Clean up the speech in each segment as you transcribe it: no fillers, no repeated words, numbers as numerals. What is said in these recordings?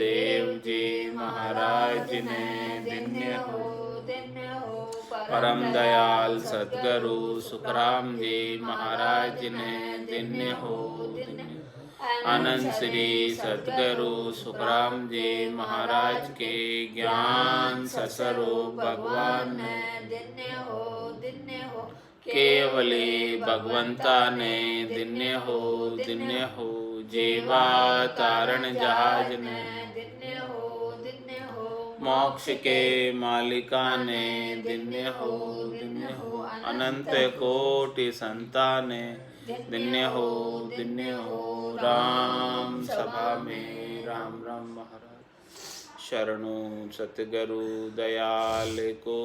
सुखदेव जी महाराज ने धन्य हो परम दयाल सद्गुरु सुखराम जी महाराज ने धन्य हो अनंत श्री सद्गुरु सुखराम जी महाराज के ज्ञान सस्वरूप भगवान ने धन्य हो केवली भगवंता ने धन्य हो जीवा तारण जहाज ने धन्य हो मोक्ष के मालिका ने धन्य हो अनंत कोटि संताने धन्य हो राम सभा में राम राम महाराज शरणु सतगुरु दयाल को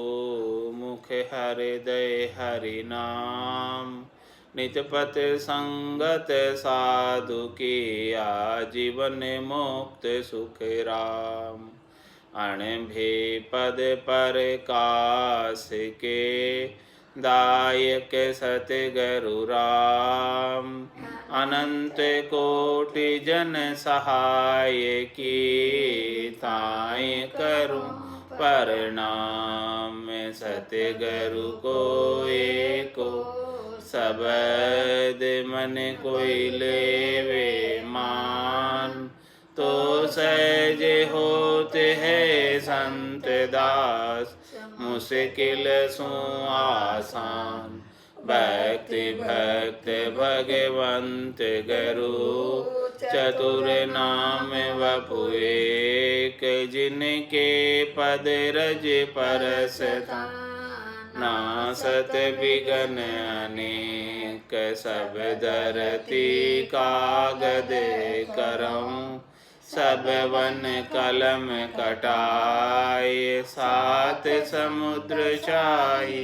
मुख हृदय हरि नाम नितपत संगत साधु की आजीवन मुक्त सुख राम अणभे पद पर कास के दायक सतगुरु राम अनंत कोटि जन सहाय की ताय करूं प्रणाम सतगुरु को एको सबद मन कोई लेवे मान तो सहज होते है संत दास मुश्किल सो आसान भक्ति भक्त भगवंत गुरु चतुर नाम वपु एक जिनके पद रज परस नासत विघन अनेक सब धरती कागद करऊं सब वन कलम कटाए सात समुद्र छाई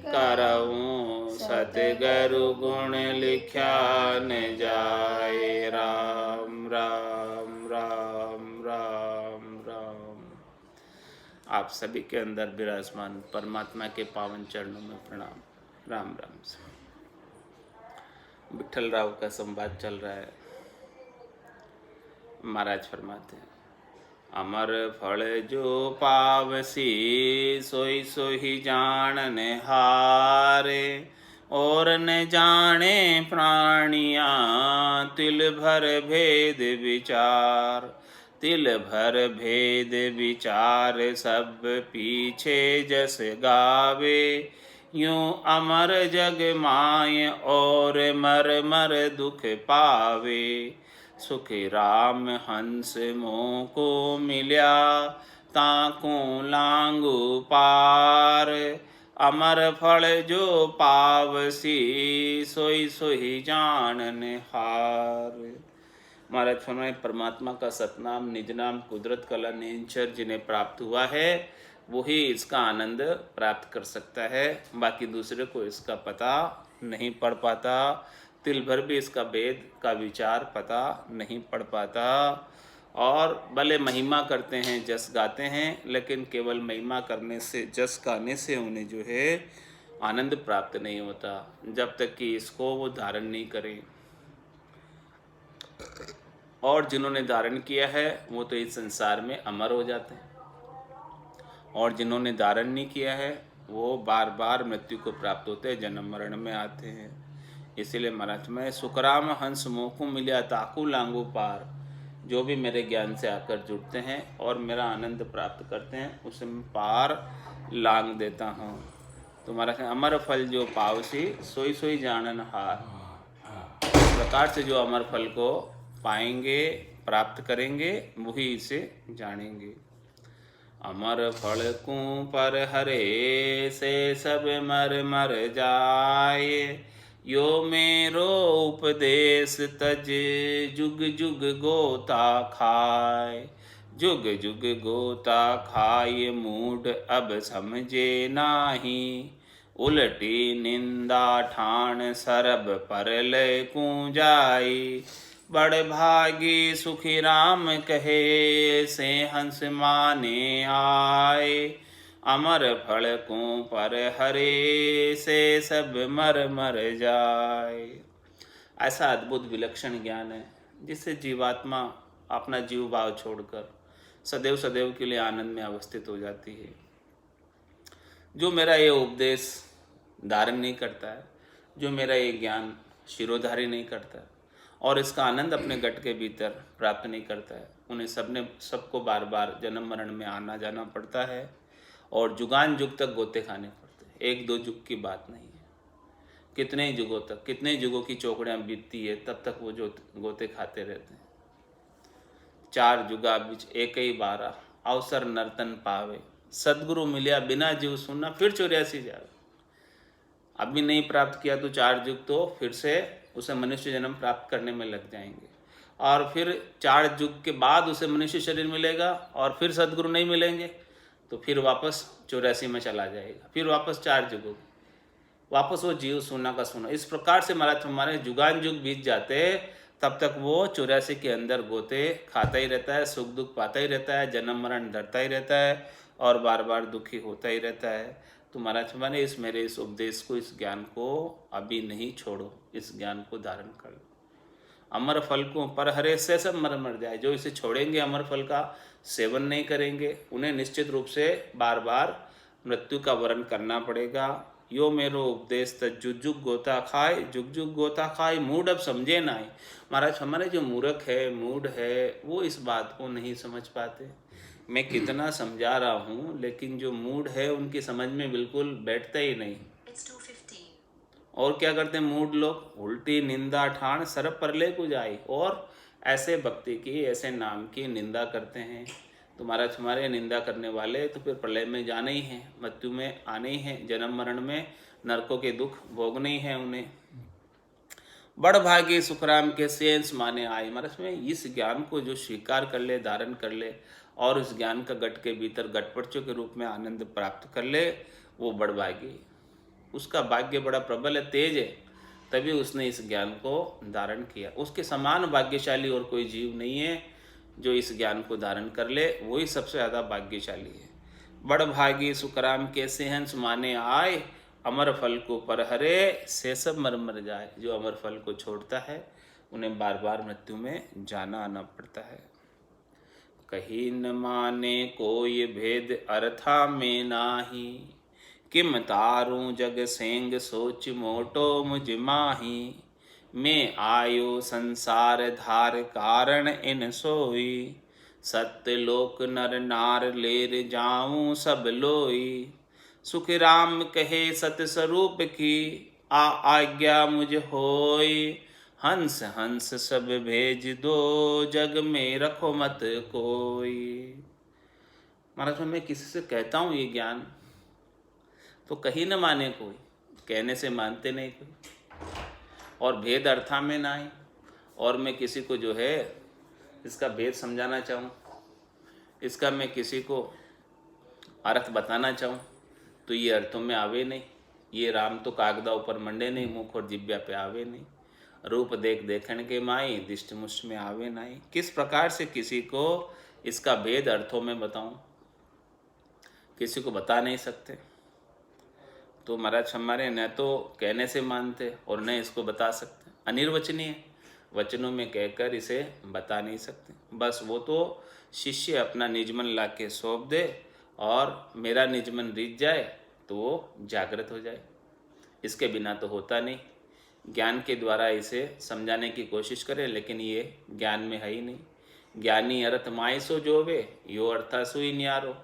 करऊं सतगुरु गुण लिख्या न जाए राम राम राम राम राम। आप सभी के अंदर विराजमान परमात्मा के पावन चरणों में प्रणाम। राम राम। विठल राव का संवाद चल रहा है। महाराज फरमाते हैं, अमर फल जो पावसी सोई सोई जानने हारे और न जाने प्राणियां तिल भर भेद विचार तिल भर भेद विचार सब पीछे जस गावे यूं अमर जग माय और मर मर दुख पावे सुख राम हंस मोह को मिल्या ताकू लांगू पार अमर फल जो पावसी सोई सोई जानन हार। महाराज फरमाए, परमात्मा का सतनाम निज नाम कुदरत कला नेचर जिन्हें प्राप्त हुआ है वही इसका आनंद प्राप्त कर सकता है, बाकी दूसरे को इसका पता नहीं पड़ पाता, तिल भर भी इसका वेद का विचार पता नहीं पड़ पाता। और भले महिमा करते हैं जस गाते हैं लेकिन केवल महिमा करने से जस गाने से उन्हें जो है आनंद प्राप्त नहीं होता जब तक कि इसको वो धारण नहीं करें। और जिन्होंने धारण किया है वो तो इस संसार में अमर हो जाते हैं और जिन्होंने धारण नहीं किया है वो बार बार मृत्यु को प्राप्त होते हैं, जन्म मरण में आते हैं। इसीलिए महाराज में सुखराम हंस मोह मिल्या ताकू लांगू पार, जो भी मेरे ज्ञान से आकर जुड़ते हैं और मेरा आनंद प्राप्त करते हैं उसे मैं पार लांग देता हूँ। तो महाराज अमर फल जो पावसी सोई सोई जानन हार, इस प्रकार से जो अमर फल को पाएंगे प्राप्त करेंगे वही इसे जानेंगे। अमर फल को पर हरे से सब मर मर जाए यो मेरो उपदेश तज जुग जुग गोता खाए जुग जुग गोता खाए मूड अब समझे नाही उलटी निंदा ठान सरब परल को जाई बड़ भागी सुखी राम कहे से हंस माने आए अमर फल को पर हरे से सब मर मर जाए। ऐसा अद्भुत विलक्षण ज्ञान है जिससे जीवात्मा अपना जीव भाव छोड़कर सदैव सदैव के लिए आनंद में अवस्थित हो जाती है। जो मेरा ये उपदेश धारण नहीं करता है, जो मेरा ये ज्ञान शिरोधारी नहीं करता है और इसका आनंद अपने गट के भीतर प्राप्त नहीं करता है, उन्हें सबको बार बार जन्म मरण में आना जाना पड़ता है और जुगान जुग तक गोते खाने पड़ते हैं। एक दो जुग की बात नहीं है, कितने ही जुगों तक, कितने जुगों की चौकड़ियाँ बीतती है, तब तक वो जो गोते खाते रहते हैं। 4 जुगा बीच एक ही बारा, अवसर नर्तन पावे, सदगुरु मिलिया बिना जीव सुनना, फिर 84 जावे। अभी नहीं प्राप्त किया तो 4 जुग तो फिर से उसे मनुष्य जन्म प्राप्त करने में लग जाएंगे और फिर 4 जुग के बाद उसे मनुष्य शरीर मिलेगा और फिर सदगुरु नहीं मिलेंगे तो फिर वापस 84 में चला जाएगा, फिर वापस 4 जुगों, वापस वो जीव सुना का सुना। इस प्रकार से महाराज हमारे जुगान जुग बीत जाते, तब तक वो 84 के अंदर गोते खाता ही रहता है, सुख दुख पाता ही रहता है, जन्म मरण धरता ही रहता है और बार बार दुखी होता ही रहता है। तो महाराज हमारे मेरे इस उपदेश को, इस ज्ञान को अभी नहीं छोड़ो, इस ज्ञान को धारण कर लो। अमर फल को पर हरे से सब मर जाए। जो इसे छोड़ेंगे, अमर फल का सेवन नहीं करेंगे, उन्हें निश्चित रूप से बार बार मृत्यु का वरण करना पड़ेगा। यो मेरो उपदेश जुग जुग गोता खाए, जुग जुग गोता खाए, मूड अब समझे ना आए। महाराज हमारे जो मूर्ख है, मूड है, वो इस बात को नहीं समझ पाते। मैं कितना समझा रहा हूँ लेकिन जो मूड है उनकी समझ में बिल्कुल बैठता ही नहीं। और क्या करते हैं मूड लोग, उल्टी निंदा ठाण सर परले को जाए, और ऐसे भक्ति की, ऐसे नाम की निंदा करते हैं। तो महाराज हमारे निंदा करने वाले तो फिर प्रलय में जाने ही हैं, मृत्यु में आने ही हैं, जन्म मरण में नरकों के दुख भोगने ही हैं उन्हें। बड़ भागी सुखराम के सेंस माने आए। महाराज में इस ज्ञान को जो स्वीकार कर ले, धारण कर ले और उस ज्ञान का गट के भीतर गटपड़चों के रूप में आनंद प्राप्त कर ले, वो बड़ भागी, उसका भाग्य बड़ा प्रबल है, तेज है, तभी उसने इस ज्ञान को धारण किया। उसके समान भाग्यशाली और कोई जीव नहीं है। जो इस ज्ञान को धारण कर ले वही सबसे ज़्यादा भाग्यशाली है। बड़ भागी सुखराम के सेहंस माने आए, अमर फल को पर हरे से सब मर जाए। जो अमर फल को छोड़ता है उन्हें बार बार मृत्यु में जाना आना पड़ता है। कहीं न माने कोई भेद अरथा में नाही, किम तारूं जग सेंग सोच मोटो मुझ माही। मैं आयो संसार धार कारण इन सोई, सत्य लोक नर नार लेर जाऊं सब लोई। सुख राम कहे सत स्वरूप की, आज्ञा मुझ होई। हंस हंस सब भेज दो, जग में रखो मत कोई। महाराज मैं किसी से कहता हूँ ये ज्ञान तो कहीं न माने कोई, कहने से मानते नहीं कोई, और भेद अर्था में ना आए। और मैं किसी को जो है इसका भेद समझाना चाहूँ, इसका मैं किसी को अर्थ बताना चाहूँ तो ये अर्थों में आवे नहीं। ये राम तो कागदा ऊपर मंडे नहीं, मुख और जिब्या पे आवे नहीं। रूप देख देखण के माई, दिष्ट मुष्ट में आवे नहीं। किस प्रकार से किसी को इसका भेद अर्थों में बताऊं, किसी को बता नहीं सकते। तो महाराज हमारे न तो कहने से मानते और न इसको बता सकते, अनिर्वचनीय वचनों में कहकर इसे बता नहीं सकते। बस वो तो शिष्य अपना निजमन ला के सौंप दे और मेरा निजमन रीत जाए तो वो जागृत हो जाए, इसके बिना तो होता नहीं। ज्ञान के द्वारा इसे समझाने की कोशिश करें लेकिन ये ज्ञान में है ही नहीं। ज्ञानी अर्थ माय सो जोवे, यो अर्था सुई न्यारो।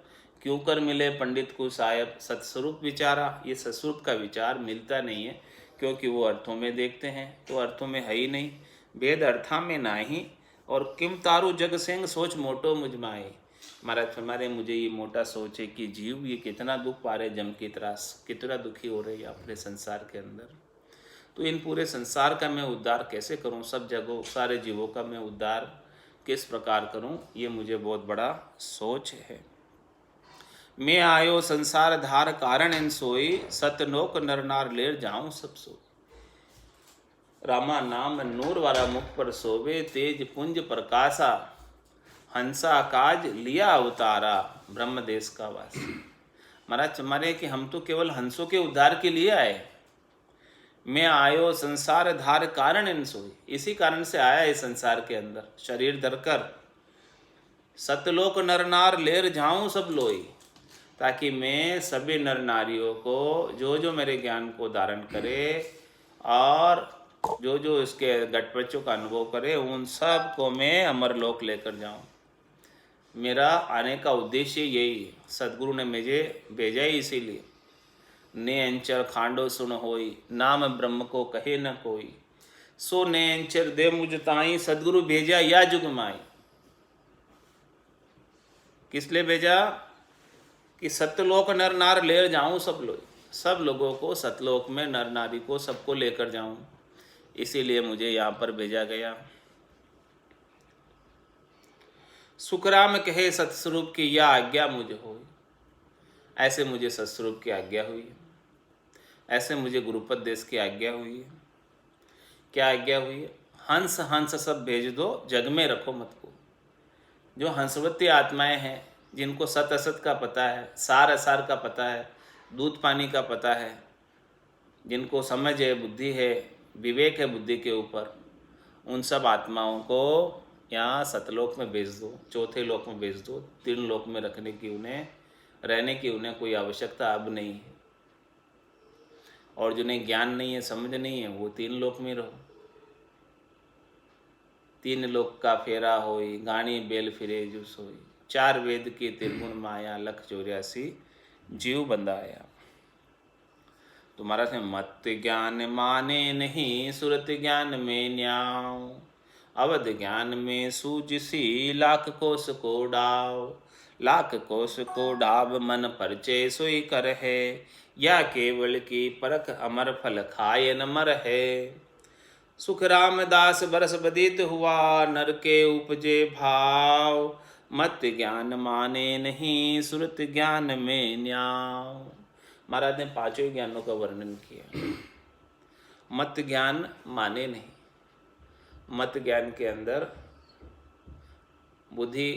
क्यों कर मिले पंडित को साहेब सत्स्वरूप विचारा। ये सत्स्वरूप का विचार मिलता नहीं है क्योंकि वो अर्थों में देखते हैं तो अर्थों में है ही नहीं। वेद अर्था में नाही, और किम तारू जग सेंग सोच मोटो मुझ माए। महाराज हमारे मुझे ये मोटा सोच है कि जीव ये कितना दुख पा रहे, जम की त्रास, कितना दुखी हो रहे हैं अपने संसार के अंदर। तो इन पूरे संसार का मैं उद्धार कैसे करूं, सब जगहों सारे जीवों का मैं उद्धार किस प्रकार करूं, ये मुझे बहुत बड़ा सोच है। मैं आयो संसार धार कारण इन सोई, सतनोक नर नार लेर जाऊं सब सो। रामा नाम नूर वाला मुख पर सोवे, तेज पुंज प्रकाशा, हंसा काज लिया अवतारा, ब्रह्म देश का वासी। महाराज हमारे कि हम तो केवल हंसों के उद्धार के लिए आए। मैं आयो संसार धार कारण इन सोई, इसी कारण से आया इस संसार के अंदर शरीर धरकर सतलोक नर नार लेर जाऊं सब लोई, ताकि मैं सभी नर नारियों को जो जो मेरे ज्ञान को धारण करे और जो जो इसके गठपचों का अनुभव करे, उन सब को मैं अमरलोक लेकर जाऊं। मेरा आने का उद्देश्य यही है। सदगुरु ने मुझे भेजा ही इसीलिए। ने अंचर खांडो सुन होई, नाम ब्रह्म को कहे न कोई, सो ने अंचर दे मुझ ताई, सदगुरु भेजा या जुग माई। किस लिए भेजा? कि सत्यलोक नर नार ले जाऊं सब लोग, सब लोगों को सतलोक में नर नारी को सबको लेकर जाऊं, इसीलिए मुझे यहाँ पर भेजा गया। सुखराम कहे सतस्वरूप की यह आज्ञा मुझे हुई। ऐसे मुझे सतस्वरूप की आज्ञा हुई है, ऐसे मुझे गुरुपदेश की आज्ञा हुई है। क्या आज्ञा हुई है? हंस हंस सब भेज दो, जग में रखो मत को। जो हंसवती आत्माएं हैं, जिनको सत असत का पता है, सार असार का पता है, दूध पानी का पता है, जिनको समझ है, बुद्धि है, विवेक है बुद्धि के ऊपर, उन सब आत्माओं को यहाँ सतलोक में भेज दो, चौथे लोक में भेज दो। तीन लोक में रखने की उन्हें, रहने की उन्हें कोई आवश्यकता अब नहीं है। और जिन्हें ज्ञान नहीं है, समझ नहीं है, वो तीन लोक में रहो। तीन लोक का फेरा होई, गानी बेल फिरे जो सोई, चार वेद की त्रिगुण माया, लख 84 जीव बंधाया। तुम्हारा से मत ज्ञान माने नहीं, सुरत ज्ञान में न्याव, अवध ज्ञान में सूझसी, लाख कोस को डाव, लाख कोस को डाव, मन परचय सोई कर है, या केवल की परख अमर फल खाए न मर है। सुख रामदास बरस बदित हुआ, नर के उपजे भाव, मत ज्ञान माने नहीं, सुरत ज्ञान में न्याव। महाराज ने पांचों ज्ञानों का वर्णन किया। मत ज्ञान माने नहीं, मत ज्ञान के अंदर बुद्धि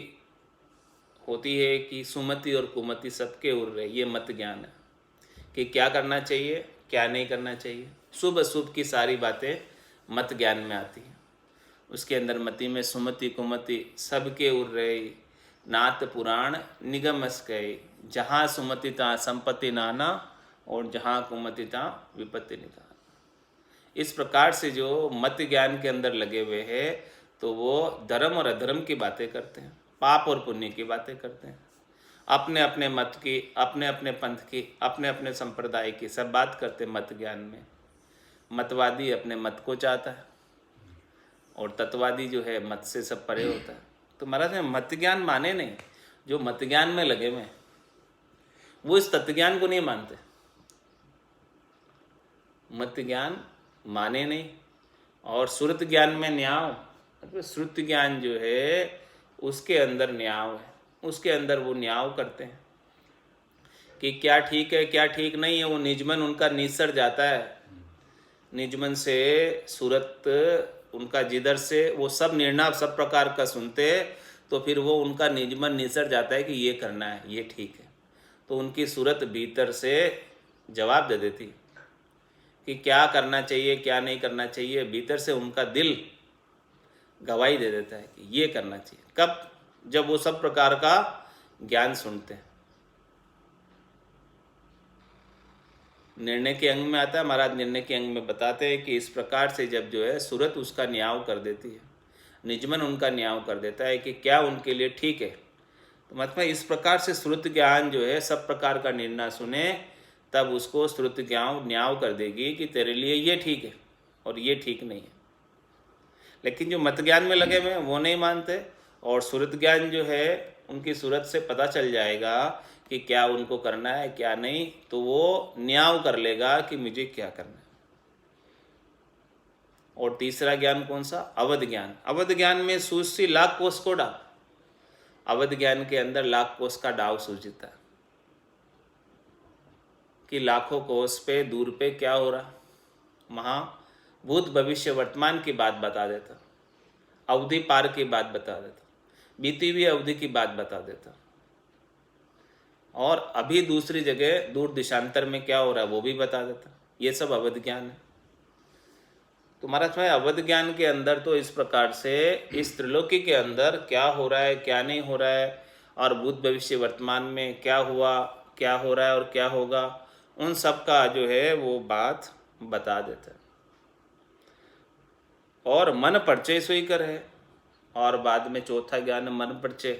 होती है कि सुमति और कुमति सबके उड़ रहे, ये मत ज्ञान है कि क्या करना चाहिए, क्या नहीं करना चाहिए। शुभ अशुभ की सारी बातें मत ज्ञान में आती हैं। उसके अंदर मति में सुमति कुमति सबके उड़ रहे, नात पुराण निगमस गए, जहाँ सुमति तहाँ संपत्ति नाना, और जहाँ कुमति तहाँ विपत्ति निकाल। इस प्रकार से जो मत ज्ञान के अंदर लगे हुए हैं, तो वो धर्म और अधर्म की बातें करते हैं, पाप और पुण्य की बातें करते हैं, अपने अपने मत की, अपने अपने पंथ की, अपने अपने संप्रदाय की सब बात करते हैं मत ज्ञान में। मतवादी अपने मत को चाहता है, और तत्ववादी जो है मत से सब परे होता है। तो महाराज ने मत ज्ञान माने नहीं। जो मत ज्ञान में लगे हुए वो इस तत्व ज्ञान को नहीं मानते, मत ज्ञान माने नहीं। और श्रुत ज्ञान में न्याव, मतलब श्रुत ज्ञान जो है उसके अंदर न्याव है, उसके अंदर वो न्याव करते हैं कि क्या ठीक है क्या ठीक नहीं है। वो निजमन उनका निसर जाता है, निजमन से सूरत उनका जिधर से वो सब निर्णय सब प्रकार का सुनते, तो फिर वो उनका निजमन निसर जाता है कि ये करना है, ये ठीक है। तो उनकी सूरत भीतर से जवाब दे देती कि क्या करना चाहिए क्या नहीं करना चाहिए। भीतर से उनका दिल गवाही दे देता है कि ये करना चाहिए। कब? जब वो सब प्रकार का ज्ञान सुनते हैं। निर्णय के अंग में आता है, महाराज निर्णय के अंग में बताते हैं कि इस प्रकार से जब जो है सूरत उसका न्याय कर देती है, निजमन उनका न्याय कर देता है कि क्या उनके लिए ठीक है। तो मतलब इस प्रकार से श्रुत ज्ञान जो है सब प्रकार का निर्णय सुने, तब उसको श्रुत ज्ञान न्याय कर देगी कि तेरे लिए ये ठीक है और ये ठीक नहीं है। लेकिन जो मत ज्ञान में लगे हुए हैं वो नहीं मानते, और श्रुत ज्ञान जो है उनकी सूरत से पता चल जाएगा कि क्या उनको करना है क्या नहीं, तो वो न्याय कर लेगा कि मुझे क्या करना है। और तीसरा ज्ञान कौन सा? अवध ज्ञान। अवध ज्ञान में सूझती लाख कोष को डाव। अवध ज्ञान के अंदर लाख कोष का डाव सूझता है कि लाखों कोष पे दूर पे क्या हो रहा, महाभूत भविष्य वर्तमान की बात बता देता, अवधि पार की बात बता देता, बीती हुई अवधि की बात बता देता, और अभी दूसरी जगह दूर दिशांतर में क्या हो रहा है वो भी बता देता। ये सब अवध ज्ञान है। तो महाराज में अवध ज्ञान के अंदर तो इस प्रकार से इस त्रिलोकी के अंदर क्या हो रहा है, क्या नहीं हो रहा है, और भूत भविष्य वर्तमान में क्या हुआ, क्या हो रहा है और क्या होगा, उन सब का जो है वो बात बता देता है। और मन परिचय सोई कर है। और बाद में चौथा ज्ञान मन परिचय।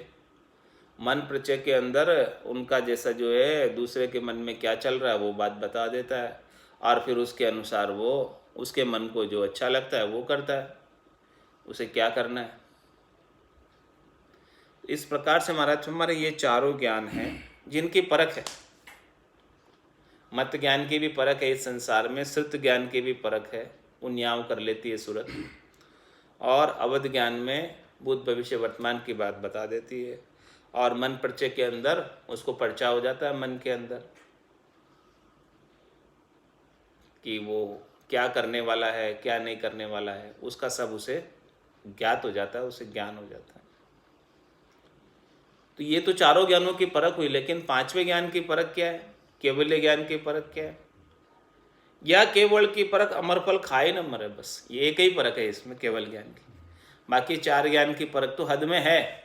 मन परिचय के अंदर उनका जैसा जो है दूसरे के मन में क्या चल रहा है वो बात बता देता है, और फिर उसके अनुसार वो उसके मन को जो अच्छा लगता है वो करता है, उसे क्या करना है। इस प्रकार से महाराज हमारे ये चारों ज्ञान हैं जिनकी परख है। मत ज्ञान की भी परख है इस संसार में, श्रुत ज्ञान की भी परख है, उन्याव कर लेती है सूरत, और अवध ज्ञान में भूत भविष्य वर्तमान की बात बता देती है, और मन परिचय के अंदर उसको पर्चा हो जाता है मन के अंदर कि वो क्या करने वाला है, क्या नहीं करने वाला है, उसका सब उसे ज्ञात हो जाता है, उसे ज्ञान हो जाता है। तो ये तो चारों ज्ञानों की परख हुई, लेकिन पांचवें ज्ञान की परख क्या है, केवल्य ज्ञान की परख क्या है? या केवल की परख अमर फल खाए न मरे, बस ये एक ही परख है इसमें केवल ज्ञान की। बाकी चार ज्ञान की परख तो हद में है,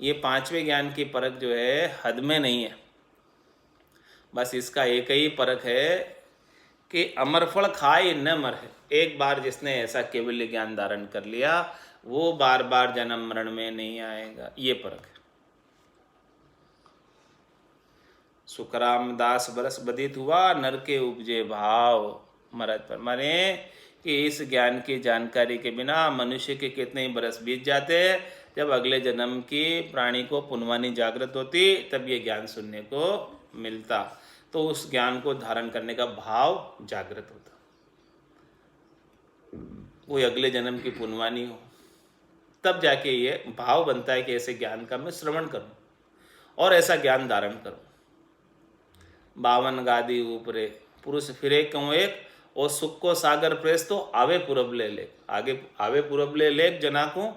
ये पांचवें ज्ञान की परख जो है हद में नहीं है। बस इसका एक ही परख है कि अमर फल खाए न मरे। एक बार जिसने ऐसा केवल ज्ञान धारण कर लिया वो बार बार जन्म मरण में नहीं आएगा, ये परख है। सुखराम दास बरस बदित हुआ, नर के उपजे भाव। महाराज पर माने कि इस ज्ञान की जानकारी के बिना मनुष्य के कितने ही बरस बीत जाते, जब अगले जन्म की प्राणी को पुनवानी जागृत होती तब ये ज्ञान सुनने को मिलता, तो उस ज्ञान को धारण करने का भाव जागृत होता, कोई अगले जन्म की पुनवानी हो, तब जाके ये भाव बनता है कि ऐसे ज्ञान का मैं श्रवण करूं और ऐसा ज्ञान धारण करूं। 52 गादी ऊपरे पुरुष फिरे क्यों एक, और सुख को सागर प्रेस तो आवे पूरब ले ले, आगे आवे पूरब ले ले जना को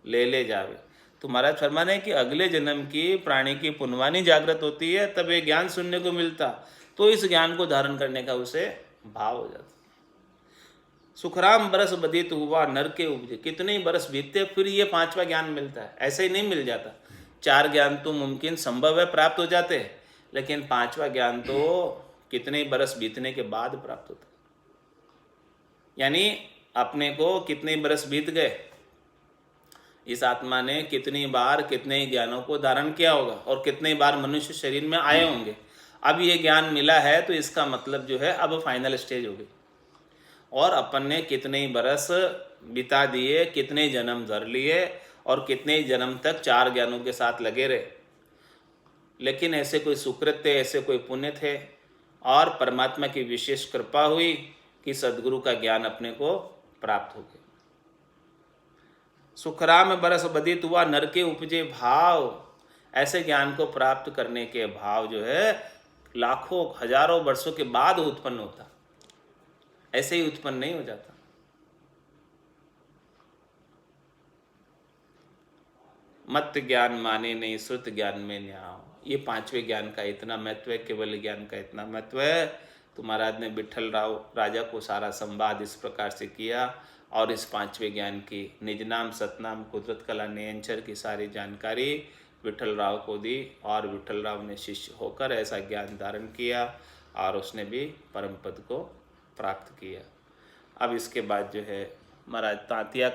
ले ले जावे। तो महाराज फरमाने कि अगले जन्म की प्राणी की पुनवानी जागृत होती है तब ये ज्ञान सुनने को मिलता, तो इस ज्ञान को धारण करने का उसे भाव हो जाता। सुखराम बरस बदित हुआ, नर के उपजे, कितने ही बरस बीतते फिर ये पांचवा ज्ञान मिलता है, ऐसे ही नहीं मिल जाता। चार ज्ञान तो मुमकिन संभव है प्राप्त हो जाते हैं, लेकिन पांचवा ज्ञान तो कितने ही बरस बीतने के बाद प्राप्त होता। यानी अपने को कितने बरस बीत गए, इस आत्मा ने कितनी बार कितने ज्ञानों को धारण किया होगा और कितने बार मनुष्य शरीर में आए होंगे। अब ये ज्ञान मिला है तो इसका मतलब जो है अब फाइनल स्टेज हो गई, और अपन ने कितने ही बरस बिता दिए, कितने जन्म धर लिए और कितने ही जन्म तक चार ज्ञानों के साथ लगे रहे, लेकिन ऐसे कोई सुकृत थे, ऐसे कोई पुण्य थे और परमात्मा की विशेष कृपा हुई कि सद्गुरु का ज्ञान अपने को प्राप्त हो गया। सुखराम बरस बदित हुआ, नर के उपजे भाव। ऐसे ज्ञान को प्राप्त करने के भाव जो है लाखों हजारों वर्षों के बाद उत्पन्न होता, ऐसे ही उत्पन्न नहीं हो जाता। मत ज्ञान माने नहीं, श्रुत ज्ञान में न्याव। ये पांचवें ज्ञान का इतना महत्व है, केवल ज्ञान का इतना महत्व है। तो महाराज ने विठल राव राजा को सारा संवाद इस प्रकार से किया, और इस पांचवें ज्ञान की निज नाम सतनाम कुदरत कला नियंचर की सारी जानकारी विठल राव को दी, और विठल राव ने शिष्य होकर ऐसा ज्ञान धारण किया और उसने भी परम पद को प्राप्त किया। अब इसके बाद जो है महाराज तांतिया